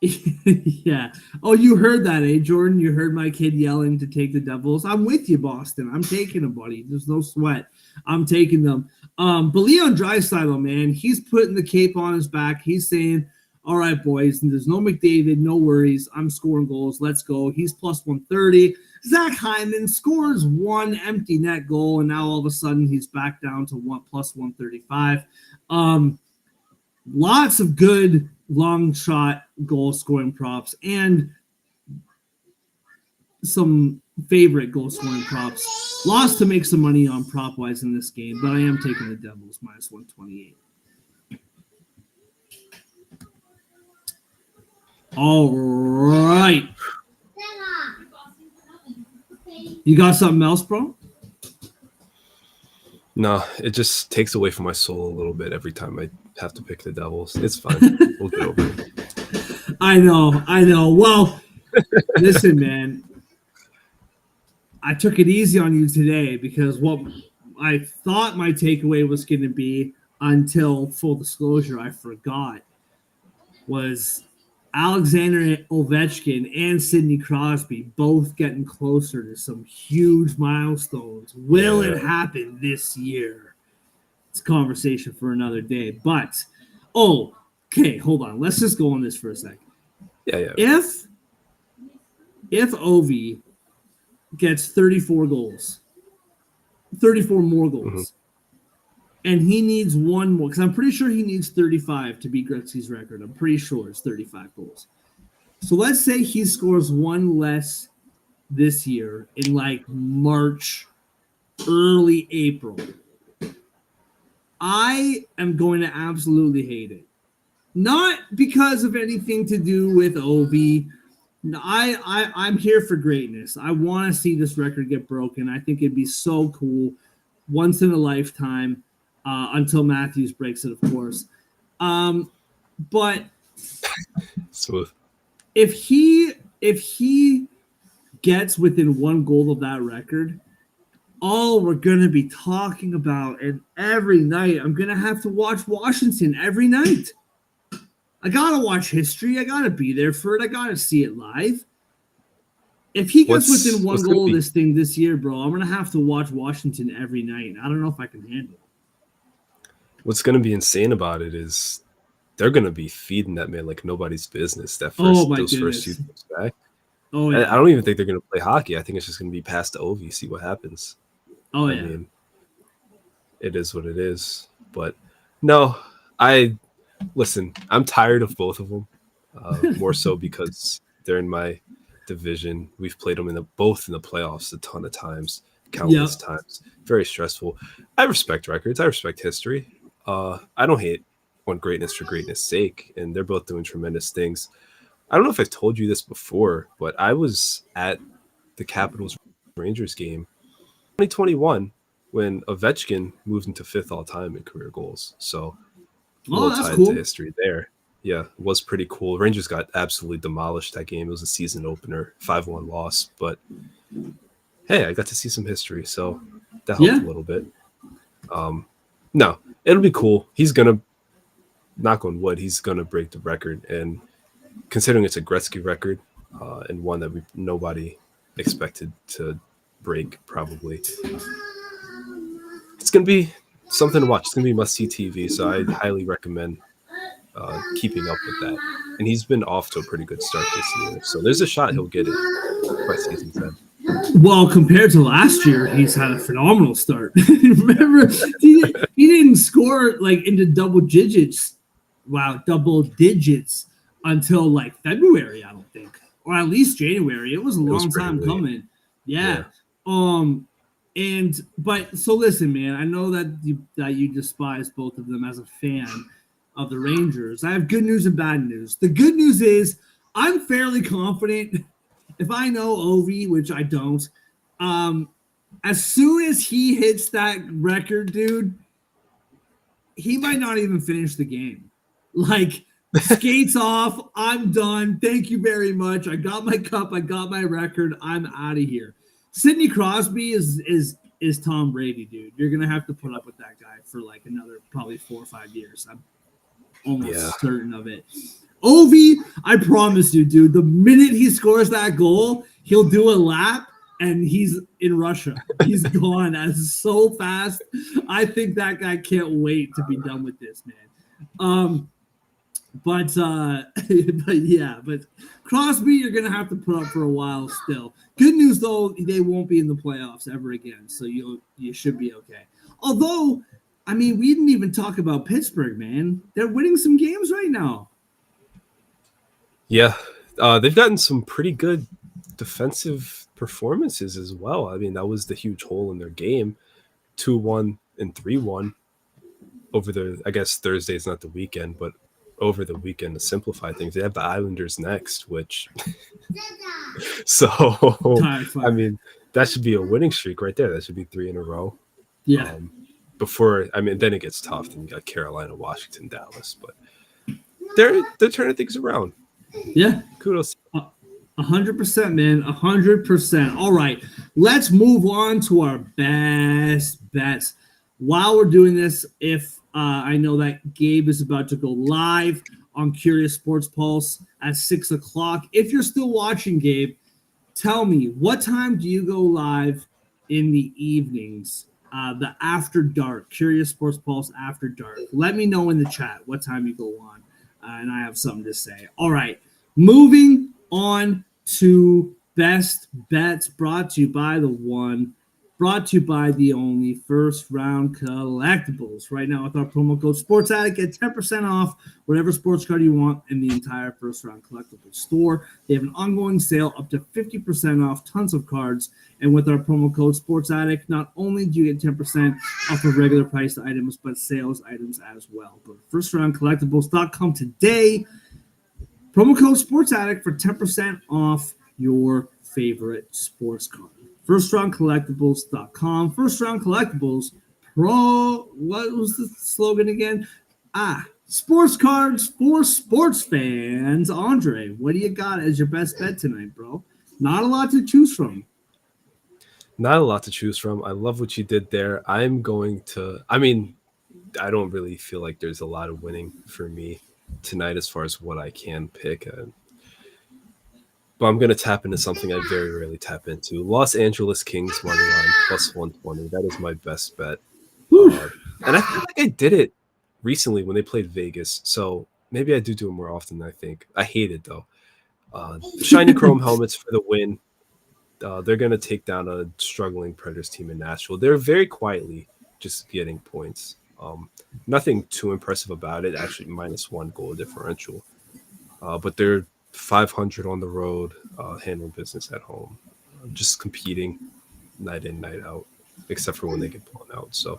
Yeah. Oh, you heard that, eh, Jordan? You heard my kid yelling to take the Devils. I'm with you, Boston. I'm taking them, buddy. There's no sweat. I'm taking them. But Leon Draisaitl, man, he's putting the cape on his back. He's saying, all right, boys, there's no McDavid, no worries. I'm scoring goals. Let's go. He's plus 130. Zach Hyman scores 1 empty net goal, and now all of a sudden he's back down to plus 135. Lots of good long shot goal scoring props and some favorite goal scoring props. Lost to make some money on prop wise in this game, but I am taking the Devils minus 128. All right. You got something else, bro? No, it just takes away from my soul a little bit every time I have to pick the Devils. It's fine. We'll get over it. I know. Well, listen, man. I took it easy on you today because what I thought my takeaway was going to be, until full disclosure, I forgot, was Alexander Ovechkin and Sidney Crosby both getting closer to some huge milestones. Will it happen this year? It's a conversation for another day. But, okay, hold on. Let's just go on this for a second. Yeah. If Ovi gets 34 goals, 34 more goals, and he needs one more, because I'm pretty sure he needs 35 to beat Gretzky's record. I'm pretty sure it's 35 goals. So let's say he scores one less this year in like March, early April. I am going to absolutely hate it. Not because of anything to do with Ovi. I'm here for greatness. I want to see this record get broken. I think it'd be so cool, once in a lifetime, until Matthews breaks it, of course. But Smooth. if he gets within one goal of that record, all we're gonna be talking about, and every night I'm gonna have to watch Washington every night. I gotta watch history. I gotta be there for it. I gotta see it live. If he gets within one goal of this thing this year, bro, I'm gonna have to watch Washington every night. I don't know if I can handle it. What's gonna be insane about it is they're gonna be feeding that man like nobody's business. That first few games back. Oh yeah. I don't even think they're gonna play hockey. I think it's just gonna be past the Ovi, see what happens. Oh yeah. I mean, it is what it is. But no, I'm tired of both of them. More so because they're in my division. We've played them both in the playoffs a ton of times, countless times. Very stressful. I respect records. I respect history. I don't hate on greatness for greatness' sake, and they're both doing tremendous things. I don't know if I've told you this before, but I was at the Capitals Rangers game 2021 when Ovechkin moved into 5th all time in career goals. So a little tied to history there. Yeah, it was pretty cool. Rangers got absolutely demolished that game. It was a season opener, 5-1 loss. But hey, I got to see some history, so that helped a little bit. No, it'll be cool. He's gonna, knock on wood, he's gonna break the record. And considering it's a Gretzky record, and one that nobody expected to break, probably, it's gonna be something to watch. It's gonna be must-see TV. So I highly recommend keeping up with that. And he's been off to a pretty good start this year, so there's a shot he'll get it by season's end. Well, compared to last year, he's had a phenomenal start. Remember, he didn't score like into double digits until like February, I don't think, or at least January. It was a long time coming. Yeah. But so listen, man, I know that you despise both of them as a fan of the Rangers. I have good news and bad news. The good news is I'm fairly confident, if I know Ovi, which I don't, as soon as he hits that record, dude, he might not even finish the game. Like, skates off, I'm done. Thank you very much. I got my cup. I got my record. I'm out of here. Sidney Crosby is Tom Brady, dude. You're gonna have to put up with that guy for like another probably 4 or 5 years. I'm almost certain of it. Ovi, I promise you, dude, the minute he scores that goal, he'll do a lap and he's in Russia. He's gone as so fast. I think that guy can't wait to be done with this, man. But Crosby, you're gonna have to put up for a while still. Good news though, they won't be in the playoffs ever again, so you should be okay. Although, I mean, we didn't even talk about Pittsburgh, man. They're winning some games right now. Yeah, they've gotten some pretty good defensive performances as well. I mean, that was the huge hole in their game, 2-1 and 3-1 over the. I guess Thursday's not the weekend, but over the weekend to simplify things, they have the Islanders next, which so I mean that should be a winning streak right there. That should be 3 in a row. Yeah. Then it gets tough. Then you got Carolina, Washington, Dallas, but they're turning things around. Yeah. Kudos. 100%, man. 100%. All right. Let's move on to our best bets. While we're doing this, if I know that Gabe is about to go live on Curious Sports Pulse at 6 o'clock. If you're still watching, Gabe, tell me, what time do you go live in the evenings? The After Dark, Curious Sports Pulse After Dark. Let me know in the chat what time you go on, and I have something to say. All right, moving on to Best Bets, brought to you by the one, brought to you by the only First Round Collectibles. Right now, with our promo code SportsAddict, get 10% off whatever sports card you want in the entire First Round Collectibles store. They have an ongoing sale up to 50% off tons of cards. And with our promo code SportsAddict, not only do you get 10% off of regular priced items, but sales items as well. Go to FirstRoundCollectibles.com today. Promo code SportsAddict for 10% off your favorite sports card. FirstRoundCollectibles.com. First Round Collectibles Pro. What was the slogan again? Sports cards for sports fans. Andre, what do you got as your best bet tonight, bro? Not a lot to choose from. Not a lot to choose from. I love what you did there. I don't really feel like there's a lot of winning for me tonight as far as what I can pick. But I'm going to tap into something I very rarely tap into. Los Angeles Kings money line plus 120. That is my best bet. And I feel like I did it recently when they played Vegas. So maybe I do it more often than I think. I hate it, though. Shiny chrome helmets for the win. They're going to take down a struggling Predators team in Nashville. They're very quietly just getting points. Nothing too impressive about it. Actually, -1 goal differential. But they're 500 on the road, handling business at home, just competing night in, night out, except for when they get blown out. So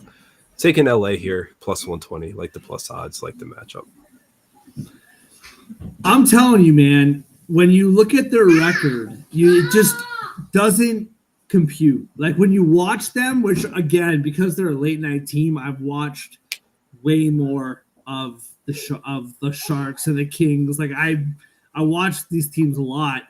taking LA here, plus 120, like the plus odds, like the matchup. I'm telling you, man, when you look at their record, it just doesn't compute. Like when you watch them, which again, because they're a late night team, I've watched way more of the Sharks and the Kings. Like I watch these teams a lot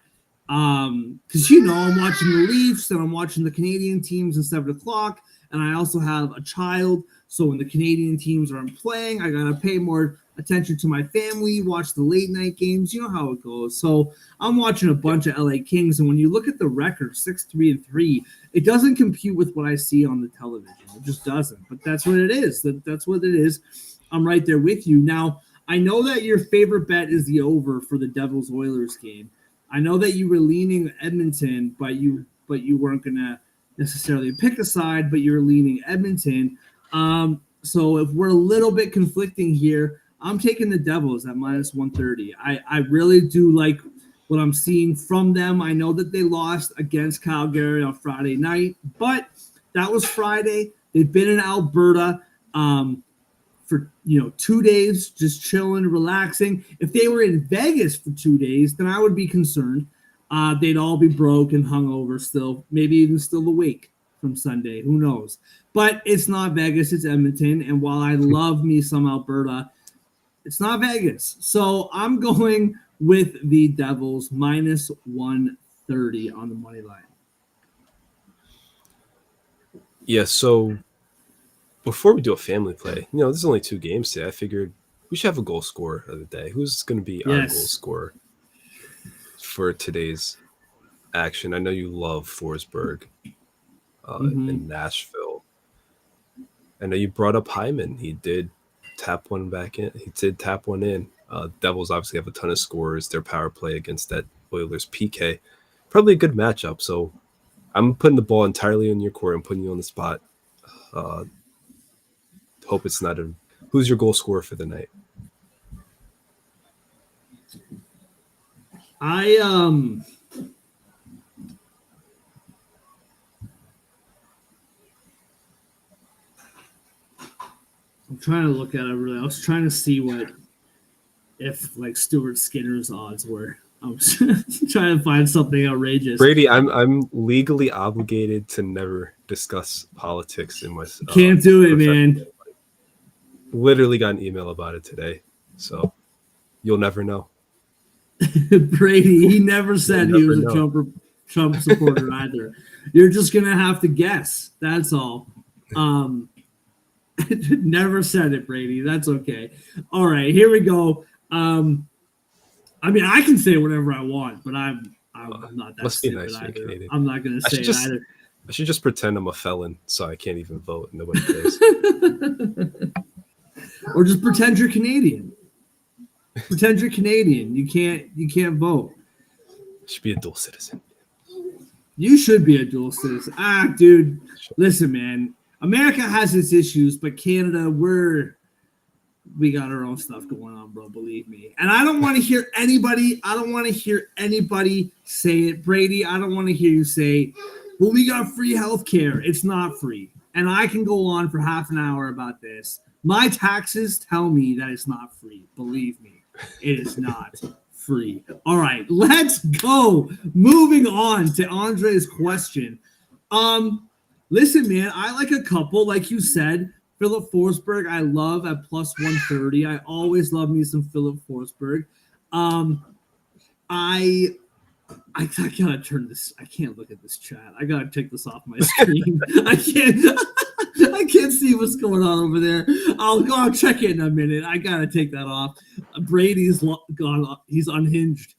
because, I'm watching the Leafs and I'm watching the Canadian teams at 7 o'clock. And I also have a child. So when the Canadian teams aren't playing, I got to pay more attention to my family, watch the late night games. You know how it goes. So I'm watching a bunch of LA Kings. And when you look at the record, 6-3-3, it doesn't compute with what I see on the television. It just doesn't. But that's what it is. That's what it is. I'm right there with you. Now, I know that your favorite bet is the over for the Devils-Oilers game. I know that you were leaning Edmonton, but you weren't going to necessarily pick a side, but you're leaning Edmonton. So if we're a little bit conflicting here, I'm taking the Devils at -130. I really do like what I'm seeing from them. I know that they lost against Calgary on Friday night, but that was Friday. They've been in Alberta for 2 days, just chilling, relaxing. If they were in Vegas for 2 days, then I would be concerned. They'd all be broke and hungover still, maybe even still awake from Sunday. Who knows? But it's not Vegas, it's Edmonton. And while I love me some Alberta, it's not Vegas. So I'm going with the Devils -130 on the money line. Yeah, so before we do a family play, there's only 2 games today. I figured we should have a goal scorer of the day. Who's going to be our goal scorer for today's action? I know you love Forsberg in Nashville. I know you brought up Hyman. He did tap one back in. He did tap one in. Devils obviously have a ton of scorers. Their power play against that Oilers PK. Probably a good matchup. So I'm putting the ball entirely in your court. I'm putting you on the spot. Hope it's not who's your goal scorer for the night? I'm trying to look at it really. I was trying to see if Stuart Skinner's odds were. I was trying to find something outrageous. Brady, I'm legally obligated to never discuss politics in my. Can't do it, man. Literally got an email about it today, so you'll never know. Brady, he never said he was a Trump supporter either. You're just gonna have to guess. That's all. Never said it, Brady. That's okay. All right, here we go. I can say whatever I want, but I'm not that stupid either. I'm not gonna say it either. I should just pretend I'm a felon so I can't even vote and nobody cares. Or just pretend you're Canadian. Pretend you're Canadian. You can't vote. Should be a dual citizen. You should be a dual citizen. Dude, listen, man. America has its issues, but Canada, we got our own stuff going on, bro. Believe me. And I don't want to hear anybody. Say it, Brady. I don't want to hear you say, "Well, we got free healthcare." It's not free, and I can go on for half an hour about this. My taxes tell me that it's not free. Believe me, it is not free. All right, let's go. Moving on to Andre's question. Listen, man, I like a couple, like you said. Philip Forsberg, I love at plus 130. I always love me some Philip Forsberg. I gotta turn this. I can't look at this chat. I gotta take this off my screen. I can't see what's going on over there. I'll check it in a minute. I gotta take that off. Brady's gone. He's unhinged.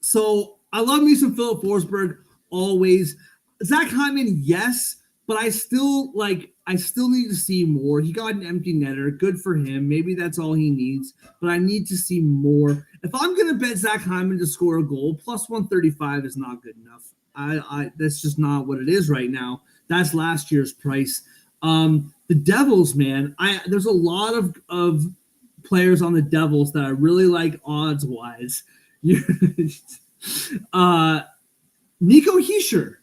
So I love me some Philip Forsberg always. Zach Hyman, yes, but I still need to see more. He got an empty netter. Good for him. Maybe that's all he needs, but I need to see more. If I'm going to bet Zach Hyman to score a goal, plus 135 is not good enough. That's just not what it is right now. That's last year's price. The Devils, man, there's a lot of players on the Devils that I really like odds-wise. Nico Hischier.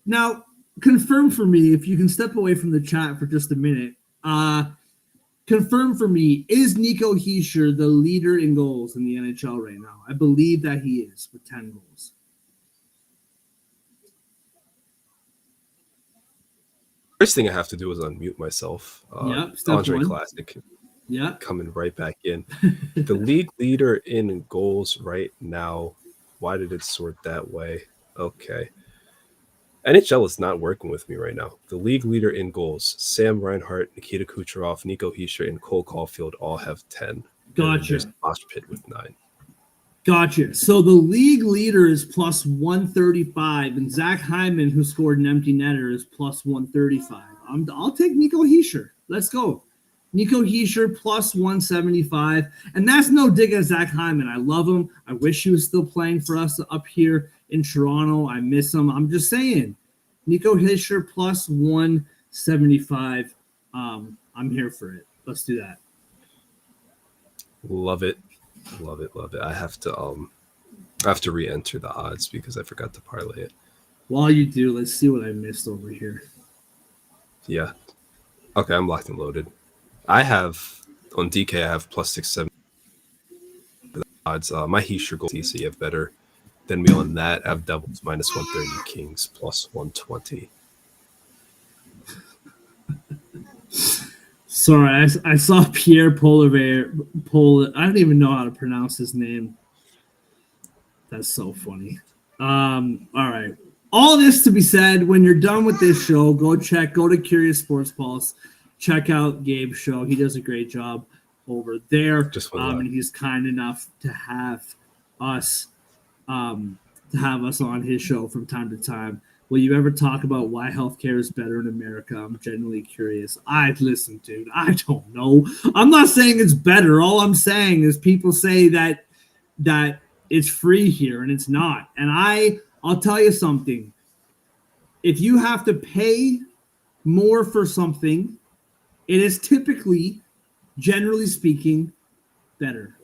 Now, confirm for me, if you can step away from the chat for just a minute. Confirm for me, is Nico Hischier the leader in goals in the NHL right now? I believe that he is with 10 goals. First thing I have to do is unmute myself. Andre Classic. Yeah. Coming right back in. The league leader in goals right now. Why did it sort that way? Okay. NHL is not working with me right now. The league leader in goals, Sam Reinhart, Nikita Kucherov, Nico Hischier, and Cole Caulfield all have 10. Gotcha. There's Mosh Pit with 9. Gotcha. So the league leader is plus 135, and Zach Hyman, who scored an empty netter, is plus 135. I'll take Nico Hischier. Let's go. Nico Hischier plus 175. And that's no dig at Zach Hyman. I love him. I wish he was still playing for us up here in Toronto. I miss him. I'm just saying. Nico Hischier plus 175. I'm here for it. Let's do that. Love it. Love it. Love it. I have to re-enter the odds because I forgot to parlay it. While you do, let's see what I missed over here. Yeah. Okay, I'm locked and loaded. I have on DK. I have plus 670 odds. My Hischier goal so you have better than me on that. I have Devils minus 130, Kings plus 120. Sorry, I saw Pierre Polivier. I don't even know how to pronounce his name. That's so funny. All right. All this to be said, when you're done with this show, go to Curious Sports Pulse. Check out Gabe's show. He does a great job over there. And he's kind enough to have us on his show from time to time. Will you ever talk about why healthcare is better in America? I'm genuinely curious. Listen, dude, I don't know. I'm not saying it's better. All I'm saying is people say that it's free here and it's not. And I'll tell you something. If you have to pay more for something, it is typically, generally speaking, better.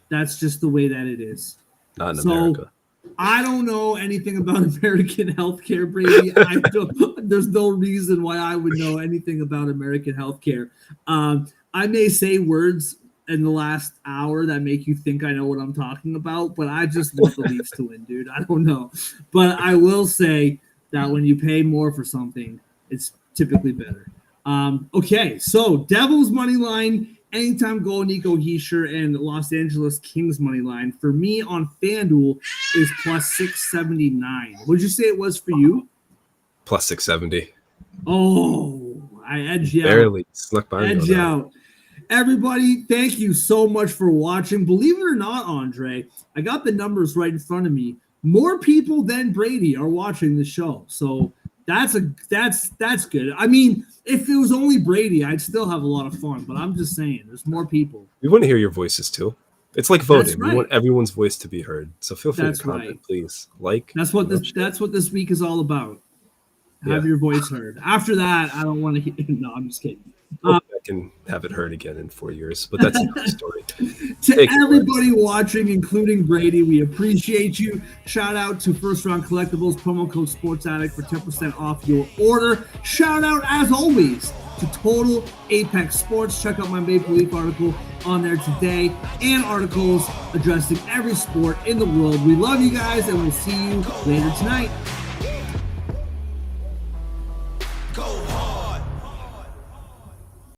That's just the way that it is. Not in America. I don't know anything about American healthcare, Brady. There's no reason why I would know anything about American healthcare. I may say words in the last hour that make you think I know what I'm talking about, but I just want the Leafs to win, dude. I don't know. But I will say that when you pay more for something, it's typically better. Okay, so Devils money line, anytime goal, Nico Hischier, and Los Angeles Kings money line for me on FanDuel is plus 679. What'd you say it was for you? Plus 670. Oh, I edged you out. Barely snuck by. Edge out. Everybody, thank you so much for watching. Believe it or not, Andre, I got the numbers right in front of me. More people than Brady are watching the show, so that's good. I mean, if it was only Brady, I'd still have a lot of fun. But I'm just saying, there's more people. We want to hear your voices too. It's like voting. right. We want everyone's voice to be heard. So feel free That's to comment, right. please. Like. That's what this week is all about. Have your voice heard. After that, I don't want to hear. No, I'm just kidding. I can have it heard again in 4 years, but that's another story. To everybody watching, including Brady, we appreciate you. Shout out to First Round Collectibles, promo code Sports Addict for 10% off your order. Shout out, as always, to Total Apex Sports. Check out my Maple Leaf article on there today and articles addressing every sport in the world. We love you guys, and we'll see you later tonight.